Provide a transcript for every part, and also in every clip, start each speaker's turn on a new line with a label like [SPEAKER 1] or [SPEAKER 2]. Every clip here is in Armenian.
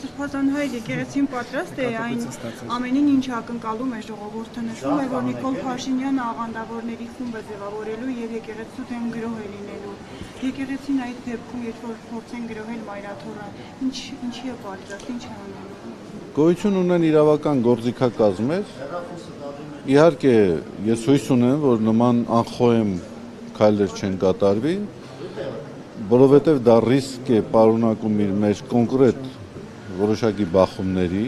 [SPEAKER 1] Սրբազան հայր եկեղեցին պատրաստ է այն ամենին, ինչ ակնկալում է ժողովուրդը, նշում է, որ Նիկոլ Փաշինյանը աղանդավորների խումբ է ձևավորելու եւ եկեղեցու դեմ գրոհ է լինելու։ Եկեղեցին այդ դեպքում, երբ որ փորձեն գրոհել Մայրաթորը, ինչի է պատրաստ, ինչ է անելու։
[SPEAKER 2] Գոյություն ունեն իրավական գործիքակազմեր։ Իհարկե, ես հույս ունեմ, որ նման անխոհեմ քայլեր չեն կատարվի, որովհետև դա ռիսկ է պարունակում իր մեջ կոնկրետ որոշակի բախումների,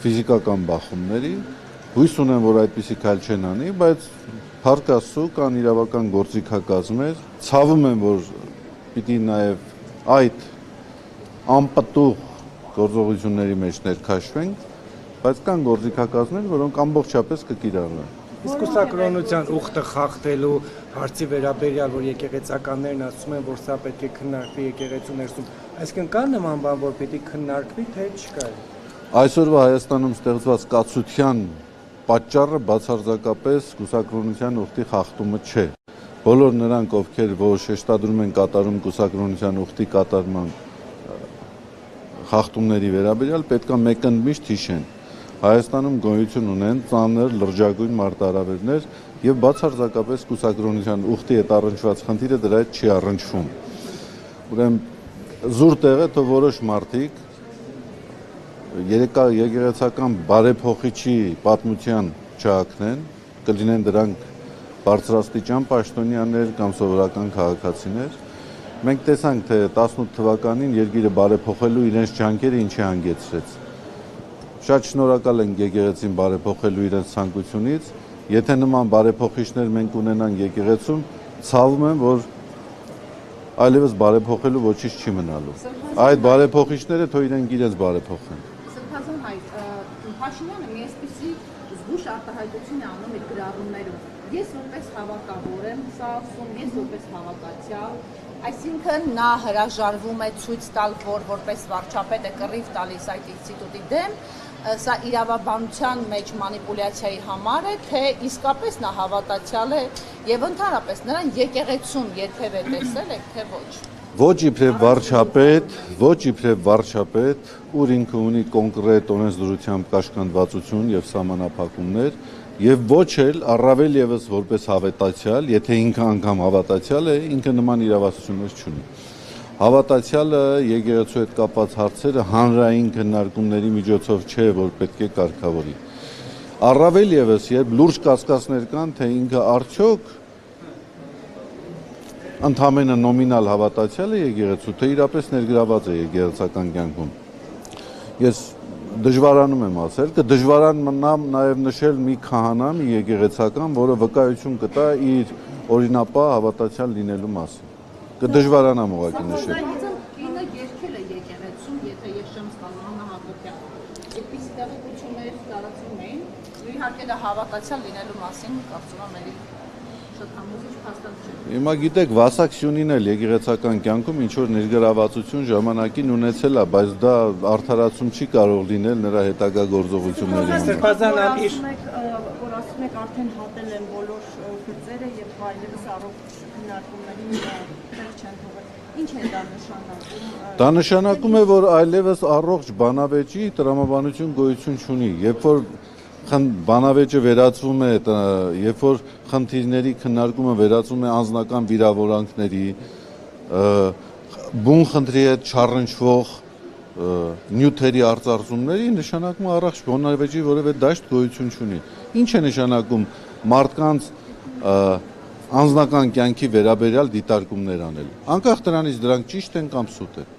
[SPEAKER 2] ֆիզիկական բախումների, հույս ունեմ, որ այդպիսի քայլ չեն անի, բայց փառք Աստծո կան իրավական գործիքակազմեր, ցավում եմ, որ պիտի նաև այդ անպտուղ գործողությունների մեջ ներքաշվենք, բայց կան գործիքակազմեր, որոնք ամբողջապես կկիրառվեն։
[SPEAKER 3] Իսկ կուսակրոնության ուխտը խախտելու հարցի վերաբերյալ, որ եկեղեցականներն ասում են, որ սա պետք է քննարկվի եկեղեցու ներսում, այսինքն կա նման բան, որ պիտի քննարկվի, թե չկա։
[SPEAKER 2] Այսօրվա Հայաստանում ստեղծված կացության պատճառը բացարձակապես կուսակրոնության ուխտի խախտումը չէ։ Բոլոր նրանք, ովքեր որ շեշտադրում են կատարում կուսակրոնության ուխտի կատարման խախտումների վերաբերյալ, պետք է մեկընդմիշտ հիշեն։ Հայաստանում գոյություն ունեն ծանր լրջագույն մարտահրավերներ եւ բացարձակապես կուսակրոնության ուխտի հետ առնչված խնդիրը դրա հետ չի առնչվում։ Ուրեմն զուր տեղ է, թե որոշ մարդիկ եկեղեցական բարեփոխիչի պատմության չհակնեն, կլինեն դրանք բարձրաստիճան պաշտոնյաներ կամ սովորական քաղաքացիներ։ Մենք տեսանք, թե 18 թվականին երկիրը բարեփոխելու իրենց ջանքերը ինչի հանգեցրեց։ Շատ շնորհակալ ենք եկեղեցին բարեփոխելու իրենց ցանկությունից, եթե նման բարեփոխիչներ մենք ունենանք եկեղեցում, ցավում եմ, որ այլևս բարեփոխելու ոչինչ չի մնալու։ Այդ բարեփոխիչները թող իրենց բարեփոխեն։
[SPEAKER 4] Սրբազան հայր, Փաշինյանը մի այսպիսի զգուշ արտահայտություն է անում իր գրառումներում։ Ես որպես հավատավոր եմ սա ասում, ես որպես հավատացյալ, այսինքն նա հրաժարվում է ցույց տալ, որ որպես վարչապետ է կռիվ տալիս այդ ինստիտուտի դեմ, սա իրավաբանության մեջ մանիպուլյացիայի համար է, թե իսկապես նա հավատացյալ է եւ ընդհանրապես նրան եկեղեցում երբևէ տեսել եք, թե ոչ։
[SPEAKER 2] Ոչ իբրև վարչապետ, ուր ինքը ունի կոնկրետ օրենսդրությամբ կաշկանդվածություն եւ սահմանափակումներ, եւ ոչ էլ առավել եւս որպես հավատացյալ, եթե ինքը անգամ հավատացյալ է, ինքը նման իրավասություններ չունի։ Հավատացյալը եկեղեցու հետ կապված հարցերը հանրային քննարկումների միջոցով չէ, որ պետք է կարգավորի։ Առավել եւս, երբ լուրջ կասկածներ կան, թե ինքը արդյոք ընդհանրապես նոմինալ հավատացյալ է եկեղեցու, թե իրապես ներգրաված է եկեղեցական կյանքում։ Ես դժվարանում եմ ասել, կդժվարանամ նաև նշել մի քահանա, մի եկեղեցական, որը վկայություն կտա իր օրինապահ հավատացյալ լինելու մասին։ Կդժվարանամ ուղղակի նշել։
[SPEAKER 4] Կինը երկել է եկեղեցում, եթե ես չեմ սխալվում, Աննա Հակոբյան։ Այդպիսի տեղեկություններ տարածում էին, իհարկե դա հավատացյալ լինելու մասին կարծում եմ շատ համոզիչ փաստանք չէ։
[SPEAKER 2] Հիմա գիտեք, Վասակ Սյունին էլ եկեղեցական կյանքում ինչ որ ներգրավվածություն ժամանակին ունեցել է, բայց դա արդարացում չի կարող լինել նրա հետագա գործողությունների համար։
[SPEAKER 1] Որ ասում եք արդեն հատել են բոլոր գծերը եւ այլևս առողջ քննարկումների տեղ չեն թողել։ Ինչ է դա նշանակում։
[SPEAKER 2] Դա նշանակում է, որ այլևս առողջ բանավեճի տրամաբանություն գոյություն չունի, երբ որ բանավեճը վերածվում է, երբ որ խնդիրների քննարկումը վերածվում է անձնական վիրավորանքների, բուն խնդրի հետ չառնչվող նյութերի արծարծումների, նշանակում է առողջ բանավեճի որևէ դաշտ գոյություն չունի։ Ինչ է նշանակում մարդկանց անձնական կյանքի վերաբերյալ դիտարկումներ անել։ Անկախ դրանից դրանք ճիշտ են կամ սուտ են։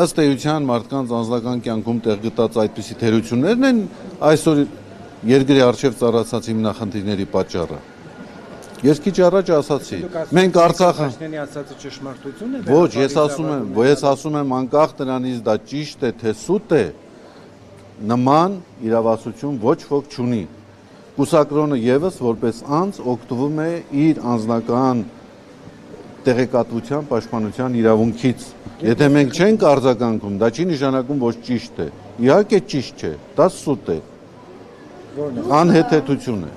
[SPEAKER 2] Ըստ էության մարդկանց անձնական կյանքում տեղ գտած այդպիսի թերություններն են այսօր երկրի առջև ծառացած հիմնախնդիրների պատճառը։ Ես քիչ առաջ ասացի, մենք Արցախը
[SPEAKER 3] ասացի ճշմարտություն է։
[SPEAKER 2] Ոչ, ես ասում եմ անկախ դրանից դա ճիշտ է, թե սուտ է, նման իրավասություն ոչ ոք չունի։ Կուսակրոնը եւս որպես անձ օգտվում է իր անձնական տեղեկատվության պաշտպանության իրավունքից։ Եթե մենք չենք արձագանքում, դա չի նշանակում, որ ճիշտ է։ Իհարկե ճիշտ չէ, դա սուտ է։ Անհեթեթություն է։